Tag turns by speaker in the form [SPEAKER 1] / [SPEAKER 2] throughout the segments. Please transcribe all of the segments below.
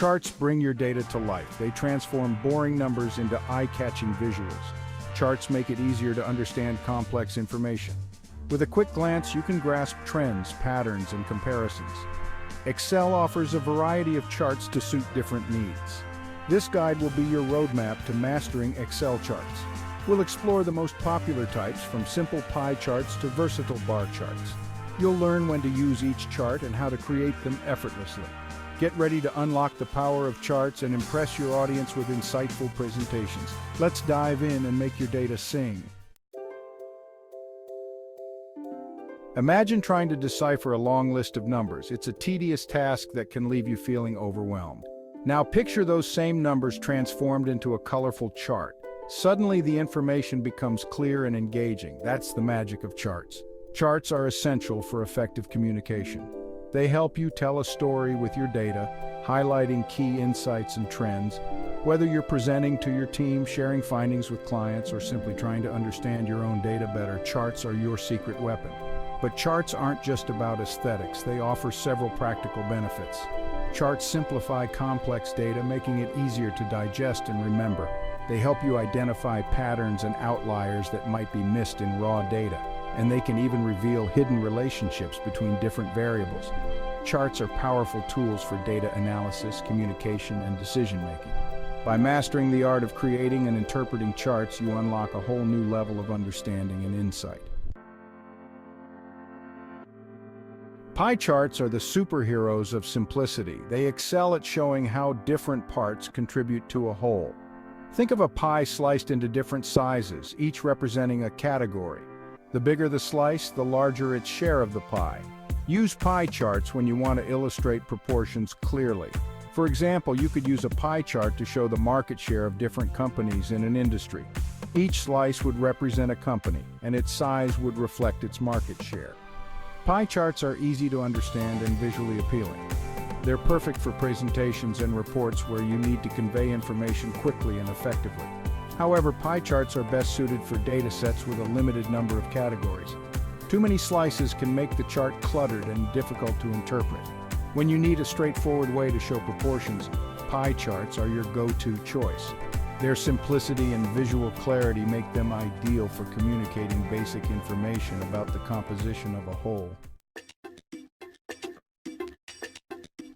[SPEAKER 1] Charts bring your data to life. They transform boring numbers into eye-catching visuals. Charts make it easier to understand complex information. With a quick glance, you can grasp trends, patterns, and comparisons. Excel offers a variety of charts to suit different needs. This guide will be your roadmap to mastering Excel charts. We'll explore the most popular types, from simple pie charts to versatile bar charts. You'll learn when to use each chart and how to create them effortlessly. Get ready to unlock the power of charts and impress your audience with insightful presentations. Let's dive in and make your data sing. Imagine trying to decipher a long list of numbers. It's a tedious task that can leave you feeling overwhelmed. Now picture those same numbers transformed into a colorful chart. Suddenly the information becomes clear and engaging. That's the magic of charts. Charts are essential for effective communication. They help you tell a story with your data, highlighting key insights and trends. Whether you're presenting to your team, sharing findings with clients, or simply trying to understand your own data better, charts are your secret weapon. But charts aren't just about aesthetics. They offer several practical benefits. Charts simplify complex data, making it easier to digest and remember. They help you identify patterns and outliers that might be missed in raw data, and they can even reveal hidden relationships between different variables. Charts are powerful tools for data analysis, communication, and decision-making. By mastering the art of creating and interpreting charts, you unlock a whole new level of understanding and insight. Pie charts are the superheroes of simplicity. They excel at showing how different parts contribute to a whole. Think of a pie sliced into different sizes, each representing a category. The bigger the slice, the larger its share of the pie. Use pie charts when you want to illustrate proportions clearly. For example, you could use a pie chart to show the market share of different companies in an industry. Each slice would represent a company, and its size would reflect its market share. Pie charts are easy to understand and visually appealing. They're perfect for presentations and reports where you need to convey information quickly and effectively. However, pie charts are best suited for data sets with a limited number of categories. Too many slices can make the chart cluttered and difficult to interpret. When you need a straightforward way to show proportions, pie charts are your go-to choice. Their simplicity and visual clarity make them ideal for communicating basic information about the composition of a whole.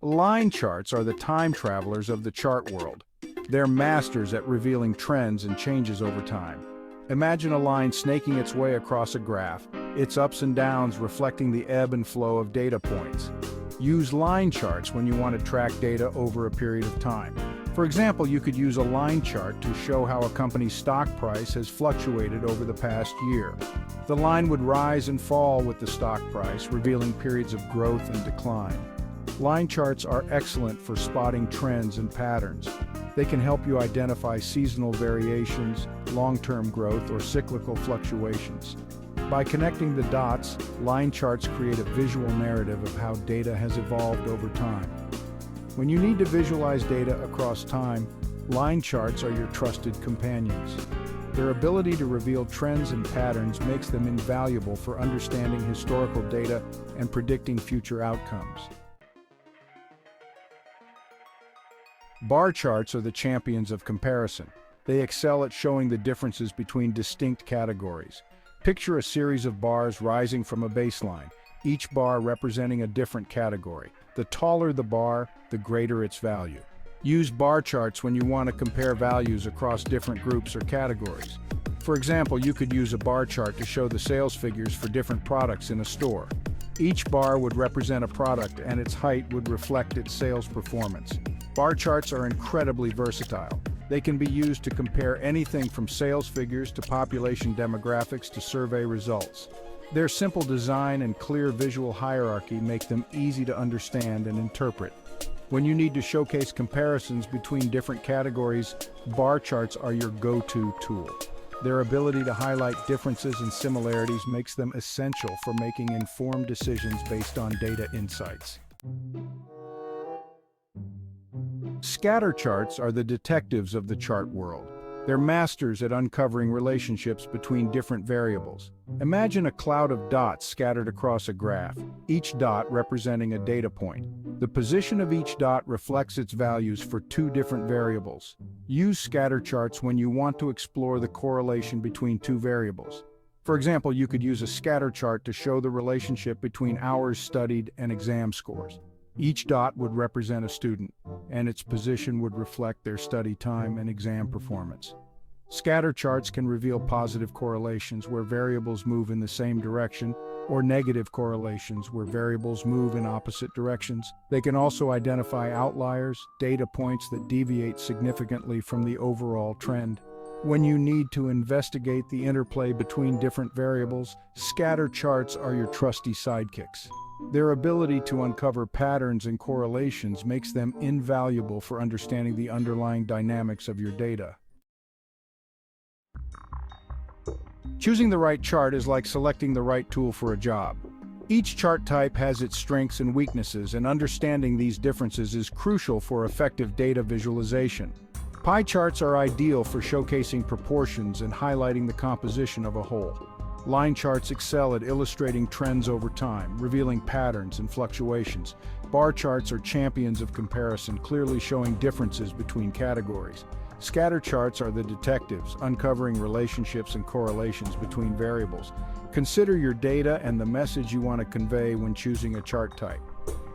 [SPEAKER 1] Line charts are the time travelers of the chart world. They're masters at revealing trends and changes over time. Imagine a line snaking its way across a graph, its ups and downs reflecting the ebb and flow of data points. Use line charts when you want to track data over a period of time. For example, you could use a line chart to show how a company's stock price has fluctuated over the past year. The line would rise and fall with the stock price, revealing periods of growth and decline. Line charts are excellent for spotting trends and patterns. They can help you identify seasonal variations, long-term growth, or cyclical fluctuations. By connecting the dots, line charts create a visual narrative of how data has evolved over time. When you need to visualize data across time, line charts are your trusted companions. Their ability to reveal trends and patterns makes them invaluable for understanding historical data and predicting future outcomes. Bar charts are the champions of comparison. They excel at showing the differences between distinct categories. Picture a series of bars rising from a baseline, each bar representing a different category. The taller the bar, the greater its value. Use bar charts when you want to compare values across different groups or categories. For example, you could use a bar chart to show the sales figures for different products in a store. Each bar would represent a product, and its height would reflect its sales performance. Bar charts are incredibly versatile. They can be used to compare anything from sales figures to population demographics to survey results. Their simple design and clear visual hierarchy make them easy to understand and interpret. When you need to showcase comparisons between different categories, bar charts are your go-to tool. Their ability to highlight differences and similarities makes them essential for making informed decisions based on data insights. Scatter charts are the detectives of the chart world. They're masters at uncovering relationships between different variables. Imagine a cloud of dots scattered across a graph, each dot representing a data point. The position of each dot reflects its values for two different variables. Use scatter charts when you want to explore the correlation between two variables. For example, you could use a scatter chart to show the relationship between hours studied and exam scores. Each dot would represent a student, and its position would reflect their study time and exam performance. Scatter charts can reveal positive correlations where variables move in the same direction, or negative correlations where variables move in opposite directions. They can also identify outliers, data points that deviate significantly from the overall trend. When you need to investigate the interplay between different variables, scatter charts are your trusty sidekicks. Their ability to uncover patterns and correlations makes them invaluable for understanding the underlying dynamics of your data. Choosing the right chart is like selecting the right tool for a job. Each chart type has its strengths and weaknesses, and understanding these differences is crucial for effective data visualization. Pie charts are ideal for showcasing proportions and highlighting the composition of a whole. Line charts excel at illustrating trends over time, revealing patterns and fluctuations. Bar charts are champions of comparison, clearly showing differences between categories. Scatter charts are the detectives, uncovering relationships and correlations between variables. Consider your data and the message you want to convey when choosing a chart type.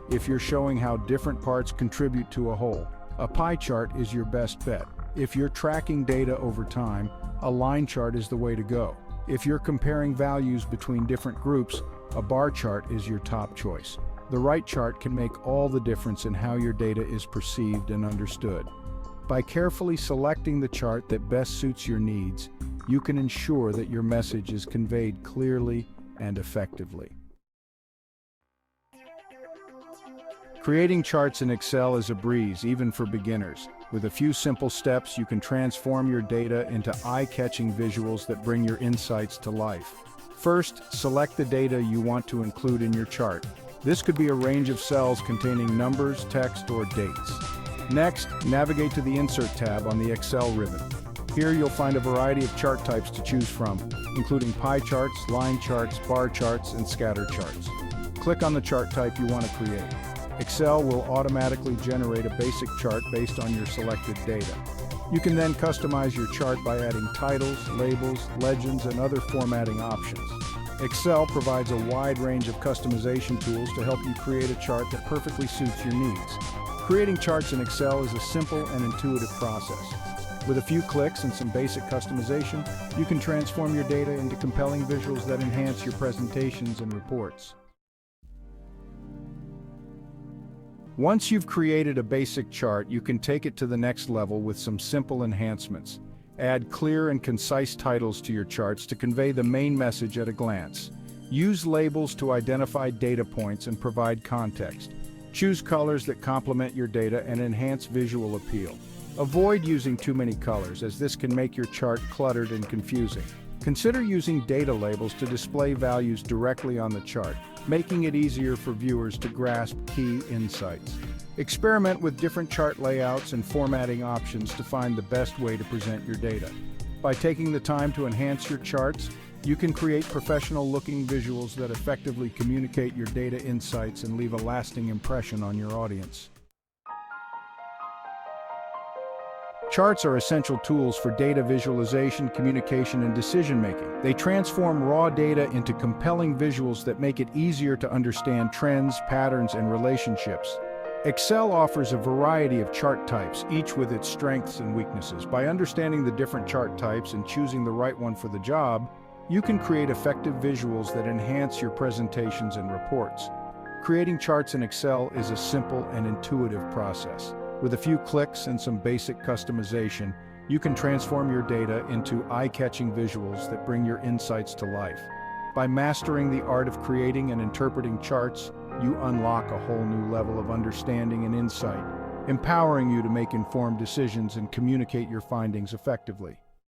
[SPEAKER 1] If you're showing how different parts contribute to a whole, a pie chart is your best bet. If you're tracking data over time, a line chart is the way to go. If you're comparing values between different groups, a bar chart is your top choice. The right chart can make all the difference in how your data is perceived and understood. By carefully selecting the chart that best suits your needs, you can ensure that your message is conveyed clearly and effectively. Creating charts in Excel is a breeze, even for beginners. With a few simple steps, you can transform your data into eye-catching visuals that bring your insights to life. First, select the data you want to include in your chart. This could be a range of cells containing numbers, text, or dates. Next, navigate to the Insert tab on the Excel ribbon. Here you'll find a variety of chart types to choose from, including pie charts, line charts, bar charts, and scatter charts. Click on the chart type you want to create. Excel will automatically generate a basic chart based on your selected data. You can then customize your chart by adding titles, labels, legends, and other formatting options. Excel provides a wide range of customization tools to help you create a chart that perfectly suits your needs. Creating charts in Excel is a simple and intuitive process. With a few clicks and some basic customization, you can transform your data into compelling visuals that enhance your presentations and reports. Once you've created a basic chart, you can take it to the next level with some simple enhancements. Add clear and concise titles to your charts to convey the main message at a glance. Use labels to identify data points and provide context. Choose colors that complement your data and enhance visual appeal. Avoid using too many colors, as this can make your chart cluttered and confusing. Consider using data labels to display values directly on the chart, making it easier for viewers to grasp key insights. Experiment with different chart layouts and formatting options to find the best way to present your data. By taking the time to enhance your charts, you can create professional-looking visuals that effectively communicate your data insights and leave a lasting impression on your audience. Charts are essential tools for data visualization, communication, and decision-making. They transform raw data into compelling visuals that make it easier to understand trends, patterns, and relationships. Excel offers a variety of chart types, each with its strengths and weaknesses. By understanding the different chart types and choosing the right one for the job, you can create effective visuals that enhance your presentations and reports. Creating charts in Excel is a simple and intuitive process. With a few clicks and some basic customization, you can transform your data into eye-catching visuals that bring your insights to life. By mastering the art of creating and interpreting charts, you unlock a whole new level of understanding and insight, empowering you to make informed decisions and communicate your findings effectively.